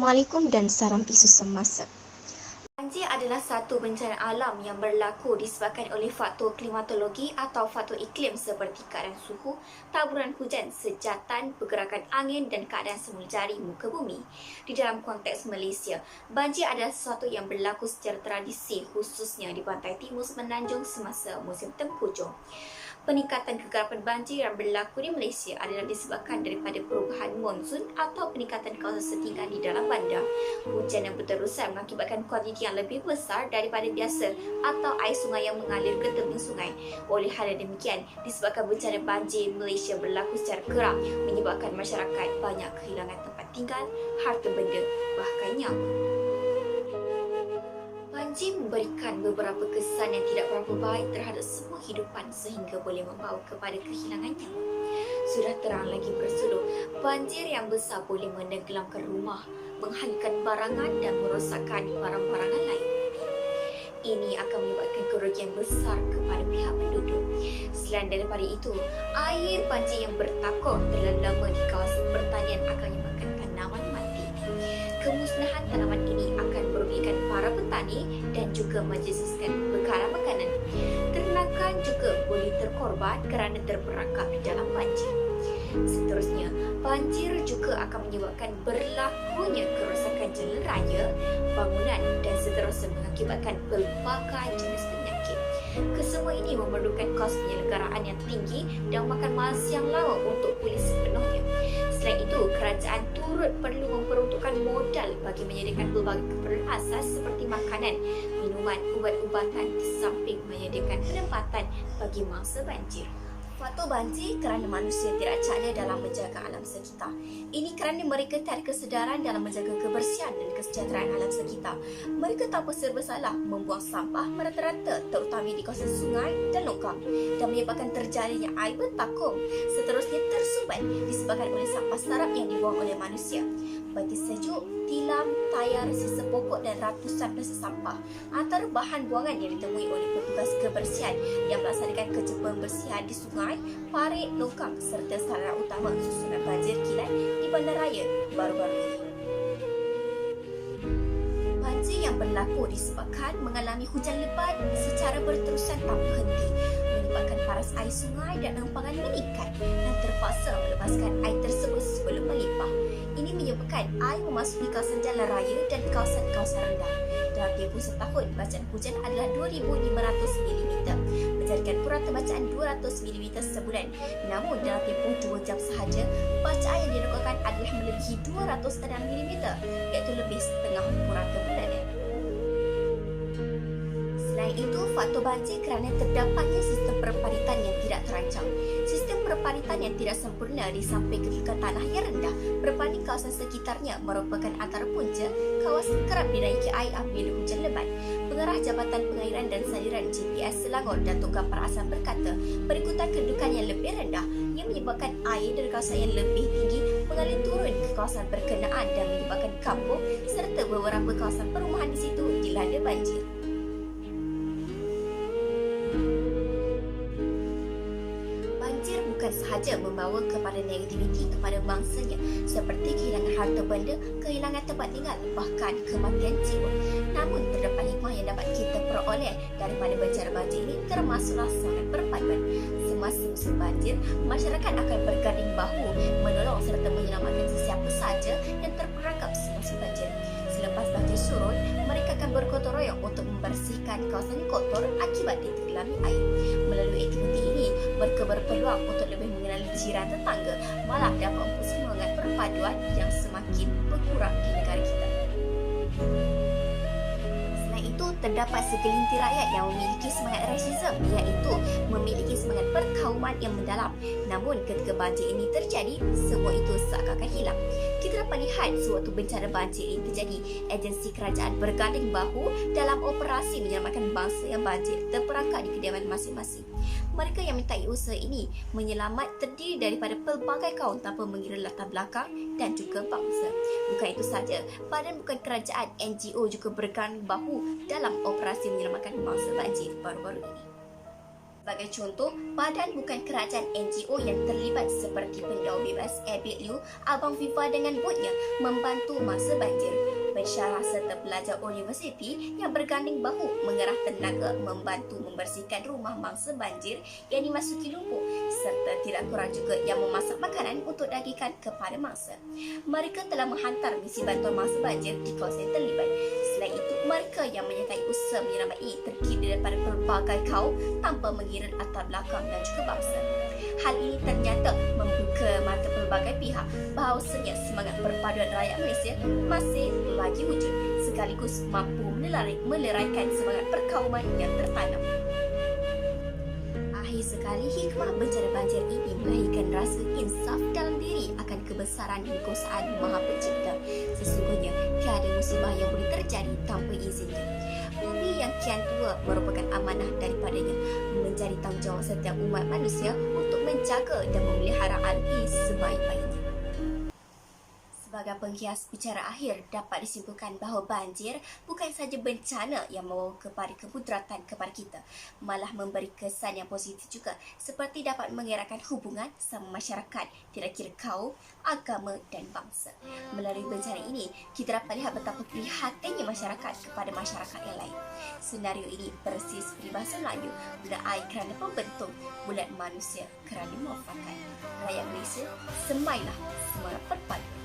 Assalamualaikum dan salam isu semasa. Banjir adalah satu bencana alam yang berlaku disebabkan oleh faktor klimatologi atau faktor iklim seperti keadaan suhu, taburan hujan, sejatan, pergerakan angin dan keadaan semula jari muka bumi. Di dalam konteks Malaysia, banjir adalah sesuatu yang berlaku secara tradisi khususnya di pantai timur semenanjung semasa musim tengkujuh. Peningkatan kegarapan banjir yang berlaku di Malaysia adalah disebabkan daripada perubahan monsun atau peningkatan kawasan setinggan di dalam bandar. Hujan yang berterusan mengakibatkan kuantiti yang lebih besar daripada biasa atau air sungai yang mengalir ke tebing sungai. Oleh hal yang demikian, disebabkan bencana banjir Malaysia berlaku secara kerap menyebabkan masyarakat banyak kehilangan tempat tinggal, harta benda, bahkan nyawa. Banjir memberikan beberapa kesan yang tidak berapa baik terhadap semua kehidupan sehingga boleh membawa kepada kehilangan nyawa. Sudah terang lagi bersuluh, banjir yang besar boleh menenggelamkan rumah, menghanyutkan barangan dan merosakkan barang-barangan lain. Ini akan menyebabkan kerugian besar kepada pihak penduduk. Selain daripada itu, air banjir yang bertakur terlalu lama di kawasan pertanian akan menyebabkan tanaman mati. Kemusnahan tanaman ini akan merugikan para petani dan juga menjejaskan bekalan makanan. Ternakan juga boleh terkorban kerana terperangkap di dalam banjir. Seterusnya, banjir juga akan menyebabkan berlakunya kerosakan jalan raya, bangunan dan seterusnya mengakibatkan pelbagai jenis penyakit. Kesemua ini memerlukan kos penyelenggaraan yang tinggi dan memakan masa yang lama untuk pulih sepenuhnya. Selain itu, kerajaan turut perlu memperuntukkan modal bagi menyediakan pelbagai keperluan asas seperti makanan, minuman, ubat-ubatan di samping menyediakan penempatan bagi mangsa banjir. Faktor banjir kerana manusia tidak cakna dalam menjaga alam sekitar. Ini kerana mereka tak ada kesedaran dalam menjaga kebersihan dan kesejahteraan alam sekitar. Mereka tanpa serba salah membuang sampah merata-rata terutama di kawasan sungai dan longkang dan menyebabkan terjadinya air bertakung. Seterusnya tersumbat disebabkan oleh sampah sarap yang dibuang oleh manusia. Bagi sejuk, tilam, tayar, sisa pokok dan ratusan plastik sampah antara bahan buangan yang ditemui oleh petugas kebersihan yang melaksanakan kerja pembersihan di sungai, parit, longkang serta sarana utama susulan banjir kilat di bandaraya baru-baru ini. Banjir yang berlaku disebabkan mengalami hujan lebat secara berterusan tanpa henti, menyebabkan paras air sungai dan empangan meningkat dan terpaksa melepaskan air tersebut sebelum melimpah. Ini menyebabkan air memasuki kawasan jalan raya dan kawasan-kawasan rendah. Dalam tempoh setahun, bacaan hujan adalah 2,500 mm, menjadikan purata bacaan 200 mm sebulan. Namun dalam tempoh 2 jam sahaja, bacaan yang direkodkan adalah melebihi 206 mm, iaitu lebih setengah purata bulanan. Selain itu, faktor banjir kerana terdapatnya sistem perparitan yang tidak terancang. Sistem perparitan yang tidak sempurna di samping kedudukan tanah yang rendah berbanding kawasan sekitarnya merupakan antara punca kawasan kerap dinaiki air apabila hujan lebat. Pengarah Jabatan Pengairan dan Saliran GPS Selangor Datuk Ghaffar Hassan berkata, berikutan kedudukan yang lebih rendah yang menyebabkan air dari kawasan yang lebih tinggi mengalir turun ke kawasan berkenaan dan menyebabkan kampung serta beberapa kawasan perumahan di situ dilanda banjir. Banjir bukan sahaja membawa kepada negativiti kepada bangsanya seperti kehilangan harta benda, kehilangan tempat tinggal, bahkan kematian jiwa. Namun terdapat hikmah yang dapat kita peroleh daripada bencana banjir ini termasuklah sangat perpaduan. Semasa musim banjir, masyarakat akan berganding bahu menolong serta menyelamatkan sesiapa sahaja yang terperangkap semasa banjir. Selepas banjir surut, mereka akan bergotong royong untuk membersihkan kawasan yang kotor akibat ditenggelami air. Melalui aktiviti ini, mereka berpeluang untuk lebih mengenali jiran tetangga, malah dapat mempersembahkan perpaduan yang semakin berkurang di negara kita. Selain itu, terdapat segelintir rakyat yang memiliki semangat rasisme, iaitu memiliki semangat perkauman yang mendalam. Namun, ketika banjir ini terjadi, semua itu seakan-akan hilang. Kita dapat lihat sewaktu bencana banjir ini terjadi, agensi kerajaan berganding bahu dalam operasi menyelamatkan bangsa yang banjir terperangkap di kediaman masing-masing. Mereka yang mintai usaha ini menyelamat terdiri daripada pelbagai kaum tanpa mengira latar belakang dan juga bangsa. Bukan itu sahaja, badan bukan kerajaan NGO juga berganding bahu dalam operasi menyelamatkan bangsa banjir baru-baru ini. Sebagai contoh, badan bukan kerajaan NGO yang terlibat seperti Pendau Bebas Abid Liu, Abang Viva dengan botnya membantu masa banjir. Pensyarah serta pelajar universiti yang berganding bahu mengerah tenaga membantu membersihkan rumah mangsa banjir yang dimasuki lumpur, serta tidak kurang juga yang memasak makanan untuk dagikan kepada mangsa. Mereka telah menghantar misi bantuan mangsa banjir di kawasan yang terlibat. Selain itu, mereka yang menyertai usaha menyelamatkan terdiri daripada pelbagai kaum tanpa mengira latar belakang dan juga bangsa. Hal ini ternyata membuka mata pelbagai pihak bahawasanya semangat perpaduan rakyat Malaysia masih lagi wujud, sekaligus mampu meleraikan semangat perkauman yang tertanam. Akhir sekali, hikmah bencana banjir ini melahirkan rasa insaf dalam diri akan kebesaran dan kuasaan Maha Pencipta. Sesungguhnya, tiada musibah yang boleh terjadi tanpa izinnya. Bumi yang kian tua merupakan amanah daripadanya, menjadi tanggungjawab setiap umat manusia untuk menjaga dan memelihara alam ini sebaik-baiknya. Sebagai penghias bicara akhir, dapat disimpulkan bahawa banjir bukan sahaja bencana yang membawa kepada kemudaratan kepada kita, malah memberi kesan yang positif juga, seperti dapat mengeratkan hubungan sama masyarakat, tidak kira kaum, agama dan bangsa. Melalui bencana ini, kita dapat lihat betapa prihatinnya masyarakat kepada masyarakat yang lain. Senario ini persis seperti bahasa Melayu, bulat air kerana pembentuk, bulat manusia kerana mewafatkan. Rakyat Malaysia, semailah semangat perpaduan.